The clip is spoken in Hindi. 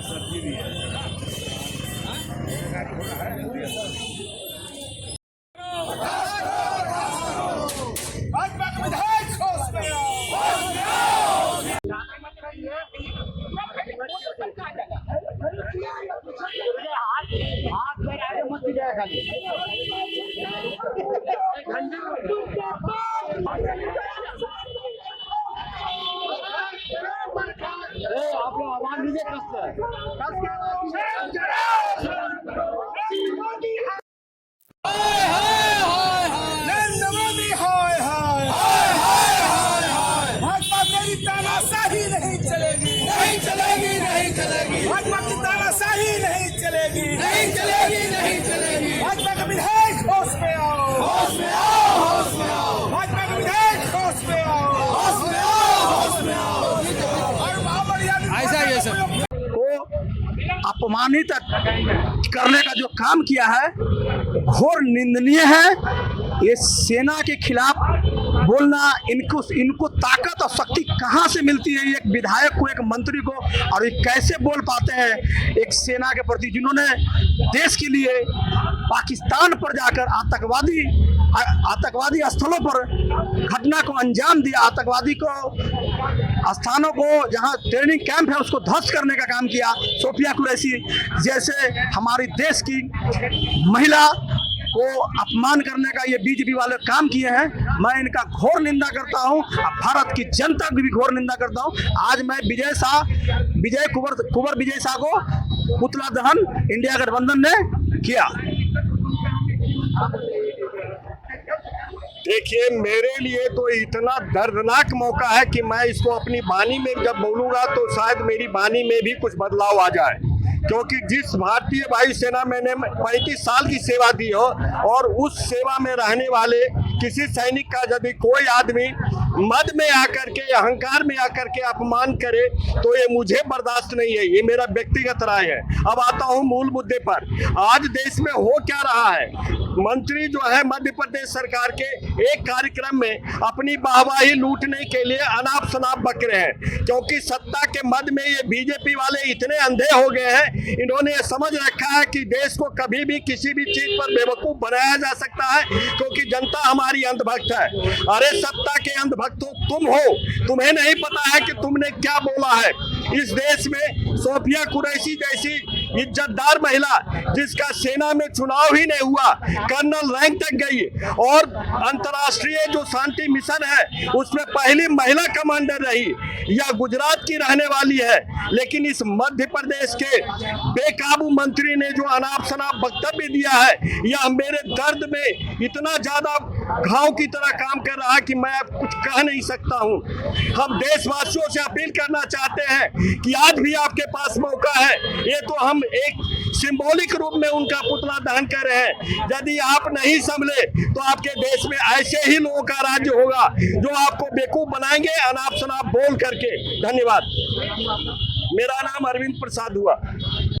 सब्जी भी है। आप लोग आवाज दीजिए नरेंद्र मोदी हाय हाय भाजपा तेरी तानाशाही नहीं चलेगी, नहीं चलेगी, नहीं चलेगी, भाजपा की तानाशाही नहीं चलेगी, नहीं चलेगी, नहीं चलेगी। भाजपा का विधायक होश में आओ, होश में आओ, होश में आओ, भाजपा का विधायक होश में आओ, होश में आओ, होश में आओ। और महाबली ऐसा ही है सर। को अपमानित करने का जो काम किया है घोर निंदनीय है। ये सेना के खिलाफ बोलना, इनको ताकत और शक्ति कहाँ से मिलती है एक विधायक को, एक मंत्री को, और ये कैसे बोल पाते हैं एक सेना के प्रति जिन्होंने देश के लिए पाकिस्तान पर जाकर आतंकवादी स्थलों पर घटना को अंजाम दिया, आतंकवादी को स्थानों को जहां ट्रेनिंग कैंप है उसको ध्वस्त करने का काम किया। सोफिया कुरैशी जैसे हमारी देश की महिला को अपमान करने का ये बीजेपी वाले काम किए हैं। मैं इनका घोर निंदा करता हूं, भारत की जनता की भी घोर निंदा करता हूं। आज मैं कुंवर विजय शाह को पुतला दहन इंडिया गठबंधन ने किया। देखिए, मेरे लिए तो इतना दर्दनाक मौका है कि मैं इसको अपनी वाणी में जब बोलूँगा तो शायद मेरी वाणी में भी कुछ बदलाव आ जाए, क्योंकि जिस भारतीय वायुसेना मैंने 35 साल की सेवा दी हो और उस सेवा में रहने वाले किसी सैनिक का यदि कोई आदमी मद में आकर के, अहंकार में आकर के अपमान करे तो ये मुझे बर्दाश्त नहीं है। ये मेरा व्यक्तिगत राय है। अब आता हूँ मूल मुद्दे पर। आज देश में हो क्या रहा है? मंत्री जो है मध्य प्रदेश सरकार के एक कार्यक्रम में अपनी वाहवाही लूटने के लिए अनाप शनाप बक रहे हैं, क्योंकि सत्ता के मद में ये बीजेपी वाले इतने अंधे हो गए हैं, इन्होंने ये समझ रखा है कि देश को कभी भी किसी भी चीज पर बेवकूफ बनाया जा सकता है, क्योंकि जनता हमारी अंधभक्त है। अरे सत्ता के अंधभक्त तो तुम हो, तुम्हें नहीं पता है कि तुमने क्या बोला है। इस देश में सोफिया कुरैशी जैसी इज्जतदार महिला, जिसका सेना में चुनाव ही नहीं हुआ, कर्नल रैंक तक गई और अंतर्राष्ट्रीय जो शांति मिशन है उसमें पहली महिला कमांडर रही, यह गुजरात की रहने वाली है, लेकिन इस मध्य प्रदेश के बेकाबू मंत्री ने जो अनाप शनाप वक्तव्य दिया है, यह मेरे दर्द में इतना ज्यादा घाव की तरह काम कर रहा है कि मैं अब कुछ कह नहीं सकता हूं। हम देशवासियों से अपील करना चाहते हैं कि आज भी आपके पास मौका है। ये तो हम एक सिंबॉलिक रूप में उनका पुतला दहन कर रहे हैं। यदि आप नहीं संभले तो आपके देश में ऐसे ही लोगों का राज्य होगा जो आपको बेवकूफ बनाएंगे अनाप शनाप बोल करके। धन्यवाद। मेरा नाम अरविंद प्रसाद हुआ।